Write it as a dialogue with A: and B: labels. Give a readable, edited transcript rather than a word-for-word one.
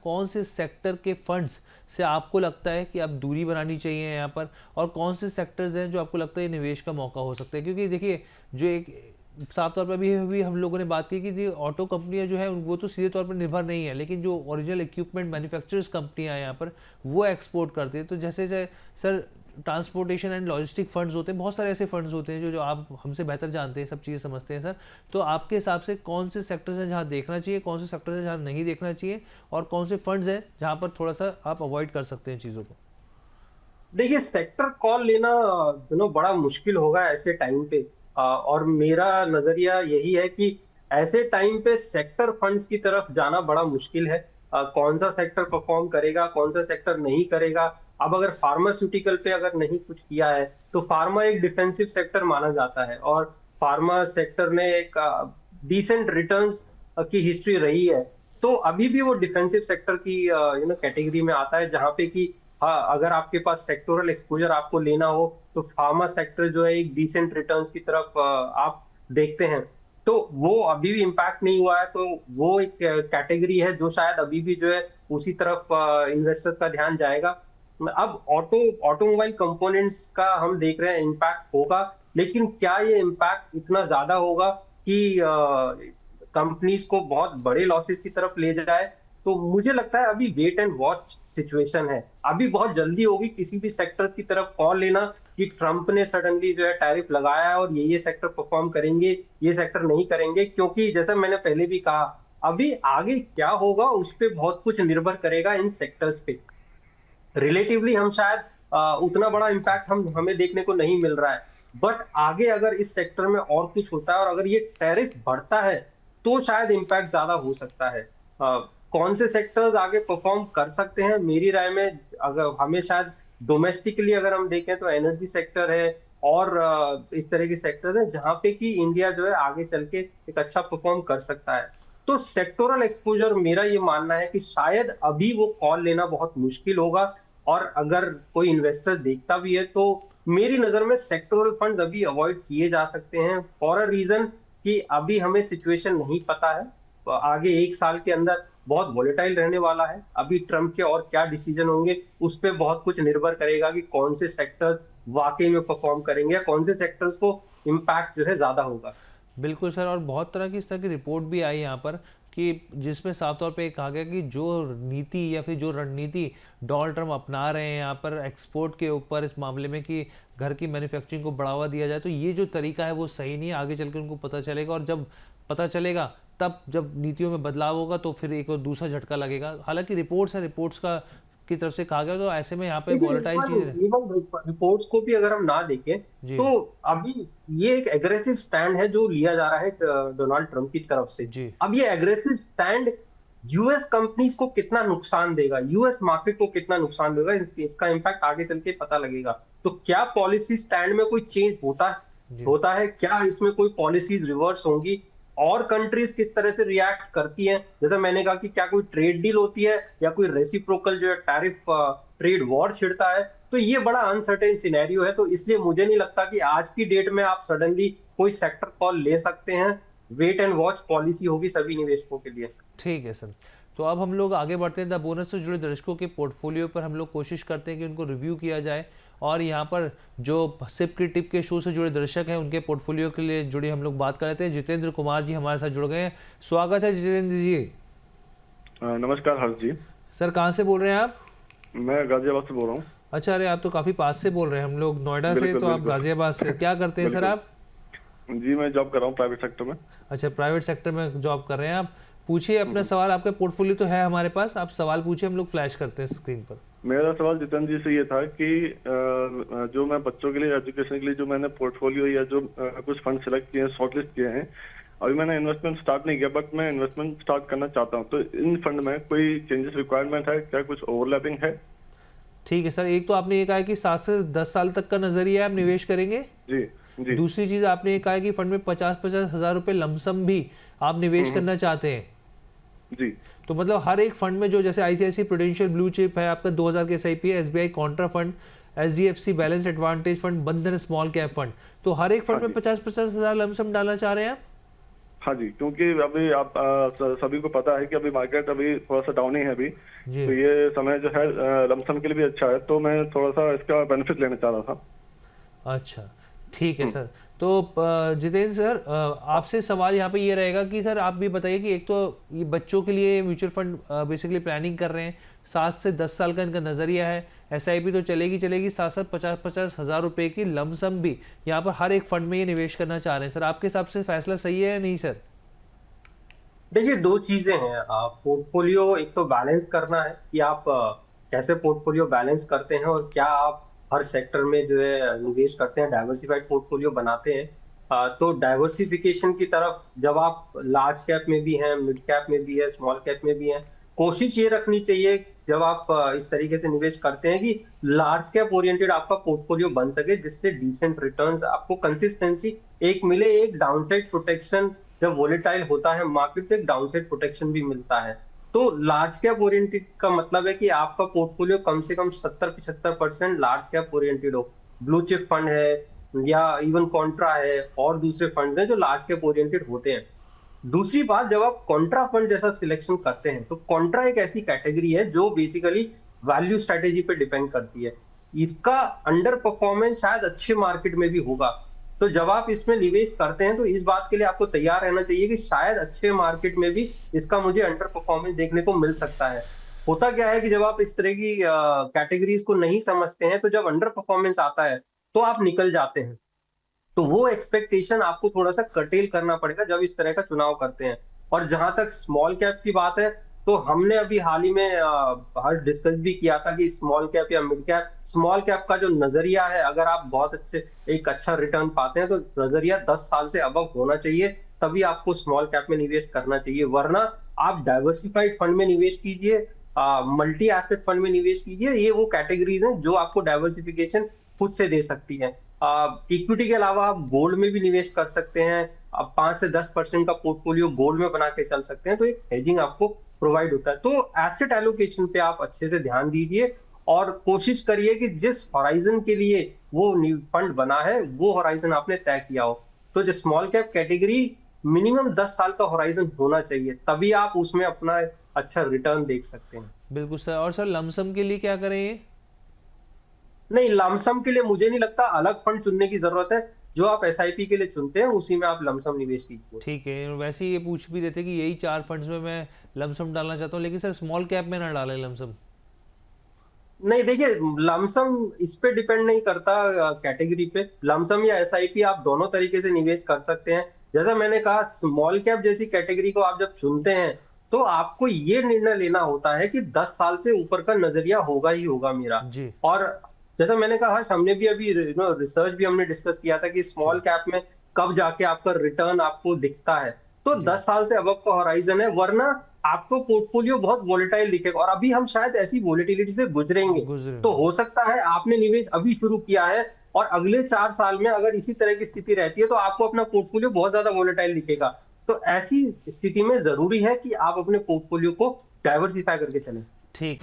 A: कौन से सेक्टर के फंड्स से आपको लगता है कि आप दूरी बनानी चाहिए यहाँ पर, और कौन से सेक्टर्स हैं जो आपको लगता है निवेश का मौका हो सकता है? क्योंकि देखिए, जो एक साफ तौर पर अभी हम लोगों ने बात की कि ऑटो कंपनियां जो है वो तो सीधे तौर पर निर्भर नहीं है, लेकिन जो ओरिजिनल इक्विपमेंट मैन्युफैक्चरर्स कंपनियां हैं यहाँ पर, वो एक्सपोर्ट करते हैं। तो जैसे sir transportation and logistic funds होते हैं, बहुत सारे ऐसे फंड्स होते हैं जो आप हमसे बेहतर जानते हैं, सब चीज़ें समझते हैं सर। तो आपके हिसाब से कौन से सेक्टर्स हैं जहाँ देखना चाहिए, कौन से सेक्टर्स हैं जहाँ नहीं देखना चाहिए, और कौन से फंड्स हैं जहाँ पर थोड़ा सा आप अवॉइड कर सकते हैं चीज़ों को?
B: देखिए, सेक्टर कॉल लेना बड़ा मुश्किल होगा ऐसे टाइम पे। और मेरा नजरिया यही है कि ऐसे टाइम पे सेक्टर फंड्स की तरफ जाना बड़ा मुश्किल है। कौन सा सेक्टर परफॉर्म करेगा, कौन सा सेक्टर नहीं करेगा। अब अगर फार्मास्यूटिकल पे अगर नहीं कुछ किया है तो फार्मा एक डिफेंसिव सेक्टर माना जाता है, और फार्मा सेक्टर ने एक डिसेंट रिटर्न्स की हिस्ट्री रही है। तो अभी भी वो डिफेंसिव सेक्टर की कैटेगरी में आता है, जहां पे कि हाँ, अगर आपके पास सेक्टोरल एक्सपोजर आपको लेना हो तो फार्मा सेक्टर जो है एक डिसेंट रिटर्न्स की तरफ आप देखते हैं। तो वो अभी भी इम्पैक्ट नहीं हुआ है, तो वो एक कैटेगरी है जो शायद अभी भी जो है उसी तरफ इन्वेस्टर्स का ध्यान जाएगा। अब ऑटोमोबाइल कंपोनेंट्स का हम देख रहे हैं इम्पैक्ट होगा, लेकिन क्या ये इम्पैक्ट इतना ज्यादा होगा कि कंपनीज को बहुत बड़े लॉसेस की तरफ ले जाए? तो मुझे लगता है अभी वेट एंड वॉच सिचुएशन है। अभी बहुत जल्दी होगी किसी भी सेक्टर की तरफ कॉल लेना कि ट्रंप ने सडनली जो है टैरिफ लगाया है और ये सेक्टर परफॉर्म करेंगे, ये सेक्टर नहीं करेंगे। क्योंकि जैसा मैंने पहले भी कहा, अभी आगे क्या होगा उस पे बहुत कुछ निर्भर करेगा इन सेक्टर्स पे। रिलेटिवली हम शायद उतना बड़ा इम्पैक्ट हमें देखने को नहीं मिल रहा है, बट आगे अगर इस सेक्टर में और कुछ होता है और अगर ये टैरिफ बढ़ता है तो शायद इम्पैक्ट ज्यादा हो सकता है। कौन से सेक्टर्स आगे परफॉर्म कर सकते हैं, मेरी राय में अगर हमें शायद डोमेस्टिकली अगर हम देखें तो एनर्जी सेक्टर है, और इस तरह के सेक्टर है जहां पे कि इंडिया जो है आगे चल के एक अच्छा परफॉर्म कर सकता है। तो सेक्टोरल एक्सपोजर मेरा ये मानना है कि शायद अभी वो कॉल लेना बहुत मुश्किल होगा, और अगर कोई इन्वेस्टर देखता भी है तो मेरी नजर में सेक्टोरल फंड्स अभी अवॉइड किए जा सकते हैं, फॉर अ रीजन कि अभी हमें सिचुएशन नहीं पता है। आगे एक साल के अंदर बहुत वॉलेटाइल रहने वाला है। अभी ट्रम्प के और क्या डिसीजन होंगे उस पर बहुत कुछ निर्भर करेगा कि कौन से सेक्टर वाकई में परफॉर्म करेंगे या कौन से सेक्टर्स को इम्पैक्ट जो है ज्यादा होगा।
A: बिल्कुल सर, और बहुत तरह की इस तरह की रिपोर्ट भी आई यहाँ पर कि जिसमें साफ तौर पे कहा गया कि जो नीति या फिर जो रणनीति डोनाल्ड ट्रम्प अपना रहे हैं यहाँ पर एक्सपोर्ट के ऊपर इस मामले में कि घर की मैन्युफैक्चरिंग को बढ़ावा दिया जाए, तो ये जो तरीका है वो सही नहीं है। आगे चल के उनको पता चलेगा, और जब पता चलेगा तब जब नीतियों में बदलाव होगा तो फिर एक और दूसरा झटका लगेगा। हालांकि रिपोर्ट्स है, रिपोर्ट्स का की तरफ से कहा गया, तो ऐसे में यहाँ पे वॉलेटाइल चीज है।
B: इवन रिपोर्ट्स को भी अगर हम ना देखें
A: जी
B: तो अभी ये एक एग्रेसिव स्टैंड है जो लिया जा रहा है डोनाल्ड ट्रम्प की तरफ से।
A: जी
B: अब ये एग्रेसिव स्टैंड यूएस कंपनीज को कितना नुकसान देगा, यूएस मार्केट को कितना नुकसान देगा, इसका इम्पैक्ट आगे चल के पता लगेगा। तो क्या पॉलिसी स्टैंड में कोई चेंज
A: जी
B: होता है, क्या इसमें कोई पॉलिसीज रिवर्स होंगी, और कंट्रीज किस तरह से रिएक्ट करती हैं? जैसा मैंने कहा कि क्या कोई ट्रेड डील होती है या कोई रेसिप्रोकल जो है टैरिफ ट्रेड वॉर छिड़ता है? तो ये बड़ा अनसर्टेन सिनेरियो है। तो इसलिए मुझे नहीं लगता कि आज की डेट में आप सडनली कोई सेक्टर कॉल ले सकते हैं। वेट एंड वॉच पॉलिसी होगी सभी निवेशकों के लिए।
A: ठीक है सर। तो अब हम लोग आगे बढ़ते हैं। द बोनस से जुड़े दर्शकों के पोर्टफोलियो पर हम लोग कोशिश करते हैं कि उनको रिव्यू किया जाए, और यहाँ पर जो सिप की टिप के शो से जुड़े दर्शक हैं उनके पोर्टफोलियो के लिए जुड़ी हम लोग बात कर लेते हैं। जितेंद्र कुमार जी हमारे साथ जुड़ गए हैं। स्वागत है जितेंद्र जी।
C: नमस्कार हर्ष जी।
A: सर कहाँ से बोल रहे हैं आप?
C: मैं गाजियाबाद से बोल रहा हूँ।
A: अच्छा, अरे आप तो काफ़ी पास से बोल रहे हैं, हम लोग नोएडा से, तो आप गाजियाबाद से। क्या करते हैं सर आप?
C: जी मैं जॉब कर रहा हूँ प्राइवेट सेक्टर में।
A: अच्छा, प्राइवेट सेक्टर में जॉब कर रहे हैं आप। पूछिए अपना सवाल, आपका पोर्टफोलियो तो है हमारे पास, आप सवाल पूछिए, हम लोग फ्लैश करते हैं स्क्रीन पर।
C: मेरा सवाल जितेंद्र जी से ये था कि जो मैं बच्चों के लिए एजुकेशन के लिए जो मैंने पोर्टफोलियो या जो कुछ फंड सिलेक्ट किए हैं, शॉर्टलिस्ट किए हैं, अभी मैंने इन्वेस्टमेंट स्टार्ट नहीं किया, बट मैं इन्वेस्टमेंट स्टार्ट करना चाहता हूँ। तो इन फंड में कोई चेंजेस रिक्वायरमेंट है क्या, कुछ ओवरलैपिंग है?
A: ठीक है सर, एक तो आपने ये कहा कि 7 से 10 साल तक का नजरिया आप निवेश करेंगे।
C: जी जी।
A: दूसरी चीज आपने ये कहा है कि फंड में 50-50 हजार रुपए लमसम भी आप निवेश करना चाहते हैं।
C: जी।
A: तो मतलब हर एक फंड में, जो जैसे आईसीआईसीआई प्रूडेंशियल ब्लू चिप है आपका 2000 के एसआईपी है, SBI Contra fund, HDFC balanced advantage fund, बंधन स्मॉल कैप फंड, तो हर एक फंड में 50-50 हजार लमसम डालना चाह रहे हैं आप?
C: हाँ जी, क्योंकि अभी आप सभी को पता है कि अभी मार्केट अभी थोड़ा सा डाउन ही है अभी,
A: जी।
C: तो ये समय जो है लमसम के लिए भी अच्छा है, तो मैं थोड़ा सा इसका बेनिफिट लेना चाह रहा था।
A: अच्छा, ठीक है सर। तो जितेंद्र सर, आपसे सवाल यहाँ पे ये रहेगा कि सर आप भी बताइए कि एक तो ये बच्चों के लिए म्यूचुअल फंड बेसिकली प्लानिंग कर रहे हैं, 7 से 10 साल का इनका नज़रिया है, एसआईपी तो चलेगी, साथ साथ 50-50 हज़ार रुपए की लमसम भी यहाँ पर हर एक फंड में ये निवेश करना चाह रहे हैं। सर आपके हिसाब से फैसला सही है या नहीं सर?
B: देखिए, दो चीजें हैं। पोर्टफोलियो एक तो बैलेंस करना है कि आप कैसे पोर्टफोलियो बैलेंस करते हैं और क्या आप हर सेक्टर में जो है निवेश करते हैं, डाइवर्सिफाइड पोर्टफोलियो बनाते हैं। तो डाइवर्सिफिकेशन की तरफ जब आप लार्ज कैप में भी हैं, मिड कैप में भी है, स्मॉल कैप में भी हैं, कोशिश ये रखनी चाहिए जब आप इस तरीके से निवेश करते हैं कि लार्ज कैप ओरिएंटेड आपका पोर्टफोलियो बन सके, जिससे डिसेंट रिटर्न्स आपको कंसिस्टेंसी एक मिले, एक डाउनसाइड प्रोटेक्शन जब वोलेटाइल होता है मार्केट से एक डाउनसाइड प्रोटेक्शन भी मिलता है। तो लार्ज कैप ओरिएंटेड का मतलब है कि आपका पोर्टफोलियो कम से कम 70-75% लार्ज कैप ओरिएंटेड हो। ब्लू चिप फंड है या इवन कॉन्ट्रा है और दूसरे फंड्स हैं जो लार्ज कैप ओरिएंटेड होते हैं। दूसरी बात, जब आप कॉन्ट्रा फंड जैसा सिलेक्शन करते हैं तो कॉन्ट्रा एक ऐसी कैटेगरी है जो बेसिकली वैल्यू स्ट्रेटेजी पे डिपेंड करती है। इसका अंडर परफॉर्मेंस शायद अच्छे मार्केट में भी होगा। तो जब आप इसमें निवेश करते हैं तो इस बात के लिए आपको तैयार रहना चाहिए कि शायद अच्छे मार्केट में भी इसका मुझे अंडर परफॉर्मेंस देखने को मिल सकता है। होता क्या है कि जब आप इस तरह की कैटेगरीज को नहीं समझते हैं तो जब अंडर परफॉर्मेंस आता है तो आप निकल जाते हैं। तो वो एक्सपेक्टेशन आपको थोड़ा सा कर्टेल करना पड़ेगा जब इस तरह का चुनाव करते हैं। और जहां तक स्मॉल कैप की बात है, तो हमने अभी हाल ही में बाहर डिस्कस भी किया था कि स्मॉल कैप या मिड कैप, स्मॉल कैप का जो नजरिया है, अगर आप बहुत एक अच्छा रिटर्न पाते हैं तो नजरिया 10 साल से अबव होना चाहिए, तभी आपको स्मॉल कैप में निवेश करना चाहिए। वरना आप डाइवर्सिफाइड फंड में निवेश कीजिए, मल्टी एसेट फंड में निवेश कीजिए। ये वो कैटेगरीज हैं जो आपको डाइवर्सिफिकेशन खुद से दे सकती है। इक्विटी के अलावा आप गोल्ड में भी निवेश कर सकते हैं। आप 5 से 10% का पोर्टफोलियो गोल्ड में बना के चल सकते हैं, तो एक हेजिंग आपको प्रोवाइड होता है। तो एसेट एलोकेशन पे आप अच्छे से ध्यान दीजिए और कोशिश करिए कि जिस हॉराइजन के लिए वो फंड बना है वो हॉराइजन आपने तय किया हो। तो जो स्मॉल कैप कैटेगरी, मिनिमम 10 साल का हॉराइजन होना चाहिए, तभी आप उसमें अपना अच्छा रिटर्न देख सकते हैं।
A: बिल्कुल सर। और सर लमसम के लिए क्या करें ये?
B: नहीं, लमसम के लिए मुझे नहीं लगता अलग फंड चुनने की जरूरत है। जो आप एसआईपी के लिए चुनते हैं उसी में आप लमसम निवेश कीजिए।
A: ठीक है, वैसे ही ये पूछ भी रहे थे कि यही 4 फंड्स में मैं लमसम डालना चाहता हूँ, लेकिन सर स्मॉल कैप में ना डालें लमसम।
B: नहीं, देखिए, लमसम इस पे डिपेंड नहीं करता कैटेगरी पे। लमसम या एसआईपी आप दोनों तरीके से निवेश कर सकते हैं। जैसा मैंने कहा, स्मॉल कैप जैसी कैटेगरी को आप जब चुनते हैं तो आपको ये निर्णय लेना होता है कि 10 साल से ऊपर का नजरिया होगा ही होगा मेरा।
A: जी।
B: और जैसा मैंने कहा, हमने भी अभी रिसर्च भी हमने डिस्कस किया था कि स्मॉल कैप में कब जाके आपका रिटर्न आपको दिखता है। तो 10 साल से अबव का हॉराइजन है, वरना आपको पोर्टफोलियो बहुत वोलेटाइल दिखेगा। और अभी हम शायद ऐसी वोलेटिलिटी से गुजरेंगे। तो हो सकता है आपने निवेश अभी शुरू किया है और अगले 4 साल में अगर इसी तरह की स्थिति रहती है तो आपको अपना पोर्टफोलियो बहुत ज्यादा वोलेटाइल दिखेगा। तो ऐसी स्थिति में जरूरी है कि आप अपने पोर्टफोलियो को डाइवर्सिफाई करके चलें।
A: ठीक।